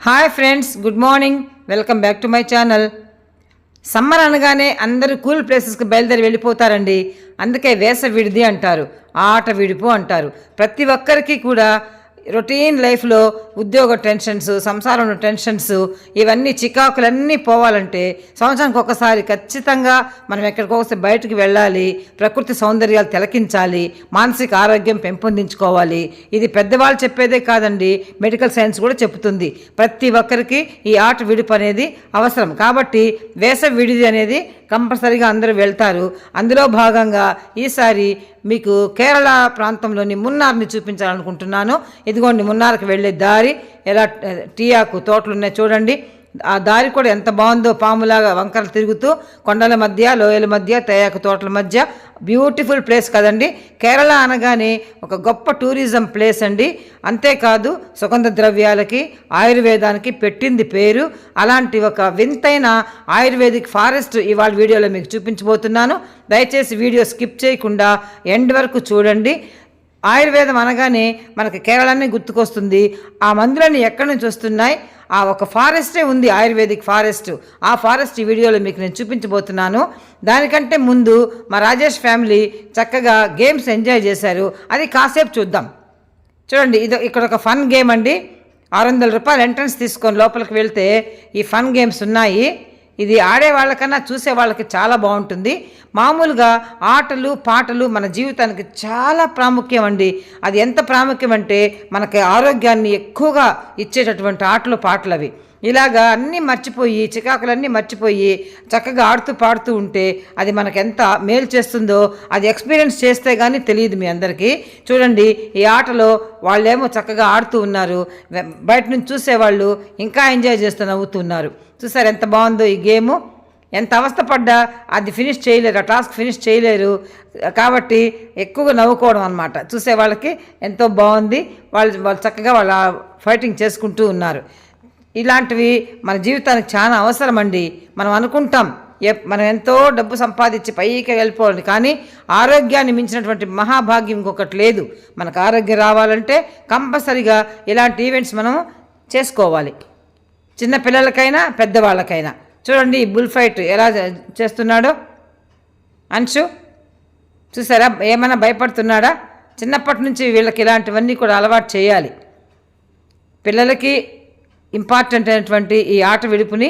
Hi friends, good morning. Welcome back to my channel. Summer అనగానే అందరూ cool ప్లేసెస్కి బయలుదేరి వెళ్ళిపోతారండి. అందుకే వేసవి విడిది అంటారు, ఆట విడుపు అంటారు. ప్రతి ఒక్కరికి కూడా రొటీన్ లైఫ్లో ఉద్యోగ టెన్షన్స్, సంసారంలో టెన్షన్స్, ఇవన్నీ చికాకులన్నీ పోవాలంటే సంవత్సరానికి ఒకసారి ఖచ్చితంగా మనం ఎక్కడికొకసారి బయటకు వెళ్ళాలి, ప్రకృతి సౌందర్యాలు తిలకించాలి, మానసిక ఆరోగ్యం పెంపొందించుకోవాలి. ఇది పెద్దవాళ్ళు చెప్పేదే కాదండి, మెడికల్ సైన్స్ కూడా చెబుతుంది. ప్రతి ఒక్కరికి ఈ ఆట విడుపు అనేది అవసరం. కాబట్టి వేసవి విడిది అనేది కంపల్సరీగా అందరూ వెళ్తారు. అందులో భాగంగా ఈసారి మీకు కేరళ ప్రాంతంలోని మున్నార్ని చూపించాలనుకుంటున్నాను. ఇదిగోండి మున్నార్కి వెళ్ళే దారి, ఎలా టీ ఆకు తోటలు ఉన్నాయి చూడండి. ఆ దారి కూడా ఎంత బాగుందో, పాములాగా వంకరలు తిరుగుతూ కొండల మధ్య, లోయల మధ్య, తేయాకు తోటల మధ్య బ్యూటిఫుల్ ప్లేస్ కదండి. కేరళ అనగానే ఒక గొప్ప టూరిజం ప్లేస్ అండి. అంతేకాదు సుగంధ ద్రవ్యాలకి, ఆయుర్వేదానికి పెట్టింది పేరు. అలాంటి ఒక వింతైన ఆయుర్వేదిక్ ఫారెస్ట్ ఇవాళ వీడియోలో మీకు చూపించబోతున్నాను. దయచేసి వీడియో స్కిప్ చేయకుండా ఎండ్ వరకు చూడండి. ఆయుర్వేదం అనగానే మనకి కేరళనే గుర్తుకొస్తుంది. ఆ మందులన్నీ ఎక్కడి నుంచి వస్తున్నాయి? ఆ ఒక ఫారెస్టే ఉంది, ఆయుర్వేదిక్ ఫారెస్ట్. ఆ ఫారెస్ట్ ఈ వీడియోలో మీకు నేను చూపించబోతున్నాను. దానికంటే ముందు మా రాజేష్ ఫ్యామిలీ చక్కగా గేమ్స్ ఎంజాయ్ చేశారు, అది కాసేపు చూద్దాం. చూడండి, ఇక్కడ ఒక ఫన్ గేమ్ అండి. 600 రూపాయలు ఎంట్రన్స్ తీసుకొని లోపలికి వెళ్తే ఈ ఫన్ గేమ్స్ ఉన్నాయి. ఇది ఆడే వాళ్ళకన్నా చూసే వాళ్ళకి చాలా బాగుంటుంది. మామూలుగా ఆటలు పాటలు మన జీవితానికి చాలా ప్రాముఖ్యం అండి. అది ఎంత ప్రాముఖ్యం అంటే మనకి ఆరోగ్యాన్ని ఎక్కువగా ఇచ్చేటటువంటి ఆటలు పాటలు అవి. ఇలాగా అన్నీ మర్చిపోయి, చికాకులన్నీ మర్చిపోయి చక్కగా ఆడుతూ పాడుతూ ఉంటే అది మనకు ఎంత మేలు చేస్తుందో అది ఎక్స్పీరియన్స్ చేస్తే కానీ తెలియదు మీ అందరికీ. చూడండి, ఈ ఆటలో వాళ్ళేమో చక్కగా ఆడుతూ ఉన్నారు, బయట నుంచి చూసేవాళ్ళు ఇంకా ఎంజాయ్ చేస్తూ నవ్వుతున్నారు. చూసారు ఎంత బాగుందో ఈ గేము. ఎంత అవస్థపడ్డా అది ఫినిష్ చేయలేరు, ఆ టాస్క్ ఫినిష్ చేయలేరు. కాబట్టి ఎక్కువగా నవ్వుకోవడం అనమాట. చూసే వాళ్ళకి ఎంతో బాగుంది. వాళ్ళు చక్కగా వాళ్ళ ఫైటింగ్ చేసుకుంటూ ఉన్నారు. ఇలాంటివి మన జీవితానికి చాలా అవసరం అండి. మనం అనుకుంటాం మనం ఎంతో డబ్బు సంపాదించి పైకి వెళ్ళిపోవాలి, కానీ ఆరోగ్యాన్ని మించినటువంటి మహాభాగ్యం ఇంకొకటి లేదు. మనకు ఆరోగ్యం రావాలంటే కంపల్సరిగా ఇలాంటి ఈవెంట్స్ మనం చేసుకోవాలి, చిన్న పిల్లలకైనా పెద్దవాళ్ళకైనా. చూడండి, ఈ బుల్ ఫైట్ ఎలా చేస్తున్నాడో అంశు. చూసారా, ఏమైనా భయపడుతున్నాడా? చిన్నప్పటి నుంచి వీళ్ళకి ఇలాంటివన్నీ కూడా అలవాటు చేయాలి. పిల్లలకి ఇంపార్టెంట్ అయినటువంటి ఈ ఆట విడుపుని,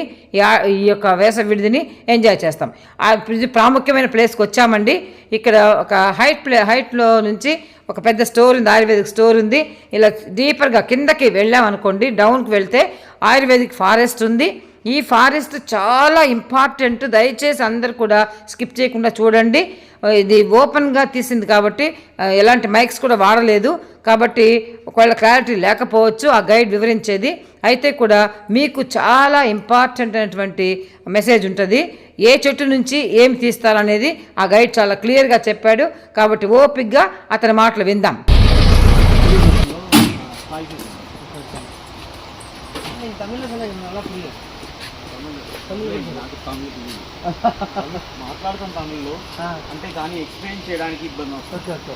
ఈ యొక్క వేసవి విడిదిని ఎంజాయ్ చేస్తాం. ఇది ప్రాముఖ్యమైన ప్లేస్కి వచ్చామండి. ఇక్కడ ఒక హైట్లో నుంచి ఒక పెద్ద స్టోర్ ఉంది, ఆయుర్వేదిక్ స్టోర్ ఉంది. ఇలా డీపర్గా కిందకి వెళ్ళామనుకోండి, డౌన్కి వెళ్తే ఆయుర్వేదిక్ ఫారెస్ట్ ఉంది. ఈ ఫారెస్ట్ చాలా ఇంపార్టెంట్. దయచేసి అందరు కూడా స్కిప్ చేయకుండా చూడండి. ఇది ఓపెన్గా తీసింది కాబట్టి ఎలాంటి మైక్స్ కూడా వాడలేదు. కాబట్టి ఒకవేళ క్లారిటీ లేకపోవచ్చు ఆ గైడ్ వివరించేది. అయితే కూడా మీకు చాలా ఇంపార్టెంట్ అయినటువంటి మెసేజ్ ఉంటుంది. ఏ చెట్టు నుంచి ఏమి తీస్తారనేది ఆ గైడ్ చాలా క్లియర్గా చెప్పాడు. కాబట్టి ఓపిక్గా అతని మాటలు విందాం. మాట్లాడుతాం తమిళ్లో అంటే, కానీ ఎక్స్ప్లెయిన్ చేయడానికి ఇబ్బంది వస్తుంది.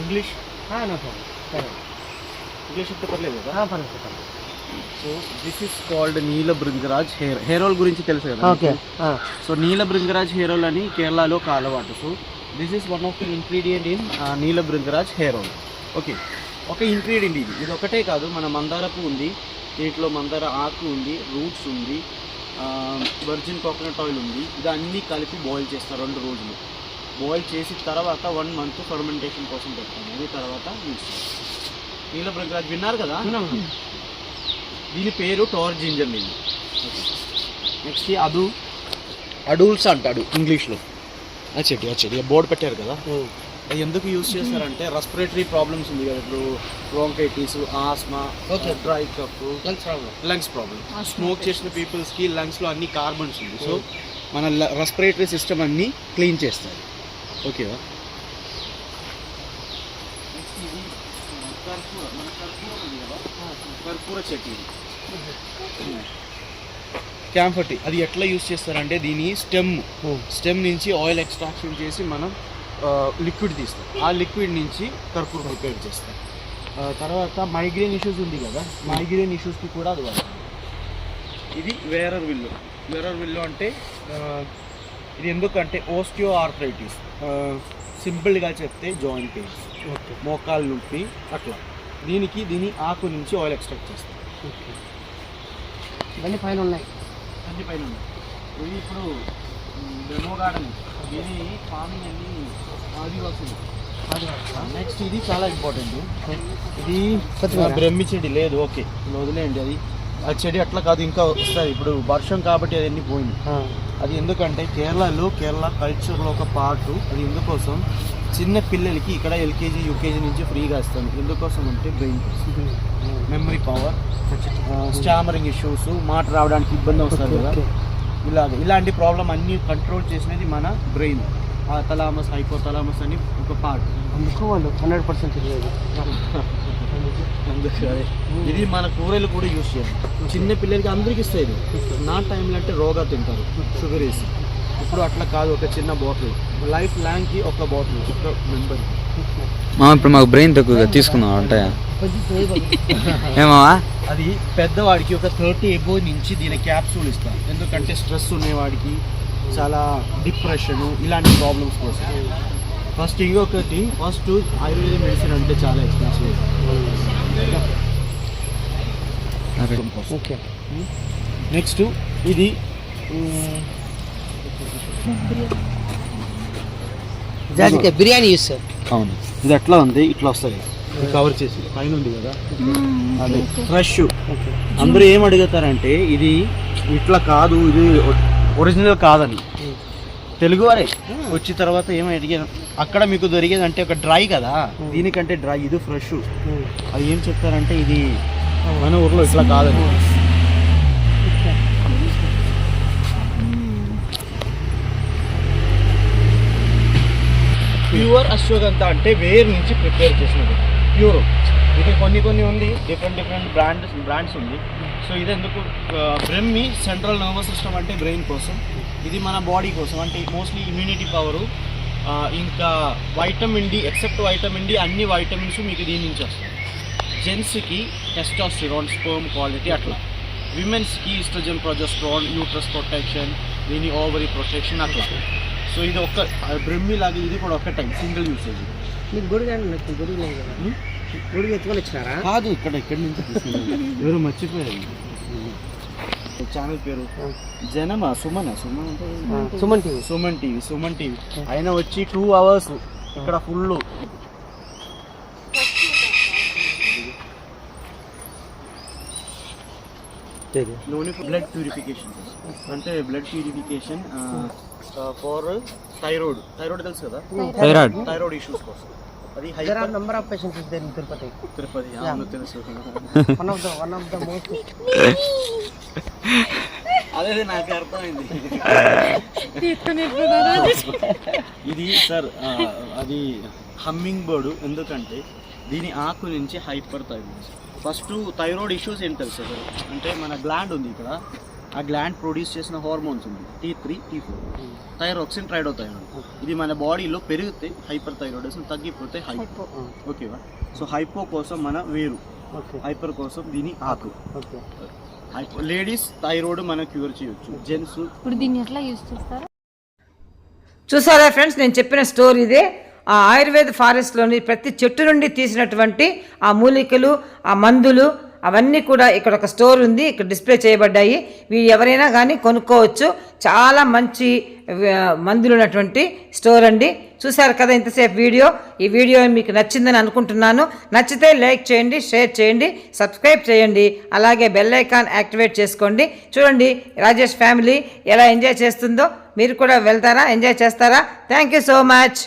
ఇంగ్లీష్ చెప్తే పర్లేదు కదా. So this is called Neela Bhringraj hair oil గురించి తెలుసు కదా. ఓకే. సో నీల భృంగరాజ్ హెయిర్ ఆయిల్ అని కేరళలో ఒక అలవాటు. So this is one of the ingredient in Neela Bhringraj hair oil. Okay, ఒక ఇంగ్రీడియంట్ ఇది ఒకటే కాదు. మన మందార పువ్వు ఉంది, దీంట్లో మందార ఆకు ఉంది, రూట్స్ ఉంది, వర్జిన్ కోకోనట్ ఆయిల్ ఉంది. ఇదన్నీ కలిపి బాయిల్ చేస్తారు 2 రోజులు. బాయిల్ చేసిన తర్వాత 1 మంత్ ఫర్మెంటేషన్ కోసం పెడతాం. అది తర్వాత యూజ్ చేస్తాం. నీల భృంగరాజ్ విన్నారు కదా, దీని పేరు టోర్ జింజర్ నీళ్ళు. నెక్స్ట్ అడూల్స్ అంటాడు ఇంగ్లీష్లో. వచ్చేది బోర్డు పెట్టారు కదా. అది ఎందుకు యూజ్ చేస్తారంటే రెస్పిరేటరీ ప్రాబ్లమ్స్ ఉంది కదా, ఇప్పుడు bronchitis, asthma, dry cough, lungs problem. Smoke చేసిన పీపుల్స్కి లంగ్స్లో అన్ని కార్బన్స్ ఉంది. సో మన రెస్పిరేటరీ సిస్టమ్ అన్నీ క్లీన్ చేస్తారు. ఓకేవా. కర్పూర చెట్టు క్యాంఫర్టీ. అది ఎట్లా యూజ్ చేస్తారంటే, దీని స్టెమ్ నుంచి ఆయిల్ ఎక్స్ట్రాక్షన్ చేసి మనం లిక్విడ్ తీస్తాం. ఆ లిక్విడ్ నుంచి కర్పూరం ప్రిపేర్ చేస్తాం. తర్వాత మైగ్రేన్ ఇష్యూస్ ఉంది కదా, మైగ్రేన్ ఇష్యూస్కి కూడా అది వాడతాం. ఇది వేరర్ విల్లు అంటే ఇది ఎందుకంటే ఓస్టియో ఆర్థరైటిస్, సింపుల్గా చెప్తే జాయింట్ పెయిన్స్, మోకాలు నొప్పి అట్లా. దీని ఆకు నుంచి ఆయిల్ ఎక్స్ట్రాక్ట్ చేస్తాం. ఇవన్నీ పైన ఉన్నాయి. ఇది ఇప్పుడు డెమో గార్డెన్, దీని ఫార్మింగ్ అన్ని ఆదివాసులు. నెక్స్ట్ ఇది చాలా ఇంపార్టెంట్, ఇది బ్రహ్మి చెడి లేదు, ఓకే వదిలేయండి. అది ఆ చెడి అట్లా కాదు, ఇంకా వస్తుంది. ఇప్పుడు వర్షం కాబట్టి అది అన్ని పోయింది. అది ఎందుకంటే కేరళ కల్చర్లో ఒక పార్ట్. అది ఎందుకోసం చిన్న పిల్లలకి ఇక్కడ ఎల్కేజీ యూకేజీ నుంచి ఫ్రీగా ఇస్తాను. ఎందుకోసం అంటే brain memory power, stammering issues, మాట రావడానికి ఇబ్బంది వస్తుంది కదా, ఇలాంటి ప్రాబ్లం అన్నీ కంట్రోల్ చేసినది మన బ్రెయిన్. ఆ తలామస్, హైపోతలామస్ అని ఒక పార్ట్. అందుకు వాళ్ళు 100% లేదు. ఇది మన కూరలు కూడా యూజ్ చేయాలి. చిన్న పిల్లలకి అందరికి ఇస్తాయి. నా టైంలో అంటే రోగా తింటారు షుగర్ వేసి. ఇప్పుడు అట్లా కాదు, ఒక చిన్న బాటిల్, లైఫ్ లాంగ్కి ఒక బాటిల్, ఒక మెంబర్. ఇప్పుడు మాకు బ్రెయిన్ తక్కువగా తీసుకుందాం ఉంటాయా ఏమా? అది పెద్దవాడికి ఒక 30 ఎబో నుంచి దీని క్యాప్సూల్ ఇస్తాం. ఎందుకంటే స్ట్రెస్ ఉండేవాడికి, చాలా డిప్రెషన్, ఇలాంటి ప్రాబ్లమ్స్ కోసం. ఫస్ట్ ఆయుర్వేద మెడిసిన్ అంటే చాలా ఎక్స్పెన్సివ్. ఓకే. నెక్స్ట్ ఇది జాజికాయ బిర్యానీ చేస్తారు. అవును, ఇది ఎట్లా ఉంది, ఇట్లా వస్తుంది కవర్ చేసి పైన ఉంది కదా, అది ఫ్రెష్. అందరూ ఏం అడుగుతారంటే ఇది ఇట్లా కాదు, ఇది ఒరిజినల్ కాదని. తెలుగువారే వచ్చిన తర్వాత ఏమో అడిగాను, అక్కడ మీకు దొరికేది అంటే ఒక డ్రై కదా, దీనికంటే డ్రై, ఇది ఫ్రెష్. అది ఏం చెప్తారంటే ఇది మన ఊర్లో ఇట్లా కాదని. ప్యూర్ అశ్వగంధ అంటే వేరు నుంచి ప్రిపేర్ చేసినది ప్యూర్. ఇది కొన్ని ఉంది, డిఫరెంట్ బ్రాండ్స్ ఉంది. సో ఇది ఎందుకు బ్రెమ్మి సెంట్రల్ నర్వస్ సిస్టమ్ అంటే బ్రెయిన్ కోసం, ఇది మన బాడీ కోసం అంటే మోస్ట్లీ ఇమ్యూనిటీ పవరు, ఇంకా vitamin D, except vitamin D అన్ని వైటమిన్స్ మీకు దీని నుంచి వస్తాయి. జెంట్స్కి టెస్టోస్టిరాన్, స్పర్మ్ క్వాలిటీ అట్లా. విమెన్స్కి ఈస్ట్రోజన్, ప్రొజెస్ట్రాన్, యూట్రస్ ప్రొటెక్షన్, దీని ఓవరీ ప్రొటెక్షన్ అట్లా. సో ఇది ఒక్క బ్రెమ్మి లాగా, ఇది కూడా ఒక్క టైం సింగిల్ యూసేజ్. మీకు గొడుగు లేదు కదా, గొడుగు ఎత్తుకొని వచ్చినారా? కాదు, ఇక్కడి నుంచి ఎవరు మర్చిపోయారు. ఛానల్ పేరు జనమా సుమన్ అంటే సుమన్ టీవీ. ఆయన వచ్చి 2 hours ఇక్కడ ఫుల్ బ్లడ్ ప్యూరిఫికేషన్. అంటే బ్లడ్ ప్యూరిఫికేషన్ ఫర్ థైరాయిడ్ తెలుసు కదా, థైరాయిడ్ ఇష్యూస్ కోసం. అది number of patients is there in Tirupati. అవును తెలుసు. One of the most. అదే నాకు అర్థమైంది. ఇది సార్ అది హమ్మింగ్ బర్డ్. ఎందుకంటే దీని ఆకు నుంచి hyper thyroid. First thyroid issues ఏంటి తెలుసు సార్, అంటే మన గ్లాండ్ ఉంది ఇక్కడ, ఆ గ్లాండ్ ప్రొడ్యూస్ చేసిన హార్మోన్స్ ఉంది T3, T4, థైరాక్సిన్, ట్రైడోథైరాయిడ్. ఇది మన బాడీలో పెరిగితే హైపర్ థైరాయిడిజం, తగ్గిపోతే హైపో. ఓకేవా? సో హైపో కోసం మన వేరు, హైపర్ కోసం దీని ఆకు. లేడీస్ థైరాయిడ్ మనం క్యూర్ చేయొచ్చు, జెంట్స్. ఇప్పుడు దీన్ని ఎట్లా యూజ్ చేస్తారు? చూసారా ఫ్రెండ్స్, నేను చెప్పిన స్టోరీ ఇదే. ఆ ఆయుర్వేద ఫారెస్ట్లోని ప్రతి చెట్టు నుండి తీసినటువంటి ఆ మూలికలు, ఆ మందులు, అవన్నీ కూడా ఇక్కడ ఒక స్టోర్ ఉంది, ఇక్కడ డిస్ప్లే చేయబడ్డాయి. వీళ్ళు ఎవరైనా కానీ కొనుక్కోవచ్చు. చాలా మంచి మందులు ఉన్నటువంటి స్టోర్ అండి. చూసారు కదా ఇంతసేపు వీడియో. ఈ వీడియో మీకు నచ్చిందని అనుకుంటున్నాను. నచ్చితే లైక్ చేయండి, షేర్ చేయండి, సబ్స్క్రైబ్ చేయండి, అలాగే బెల్ ఐకాన్ యాక్టివేట్ చేసుకోండి. చూడండి రాజేష్ ఫ్యామిలీ ఎలా ఎంజాయ్ చేస్తుందో. మీరు కూడా వెళ్తారా, ఎంజాయ్ చేస్తారా? Thank you so much.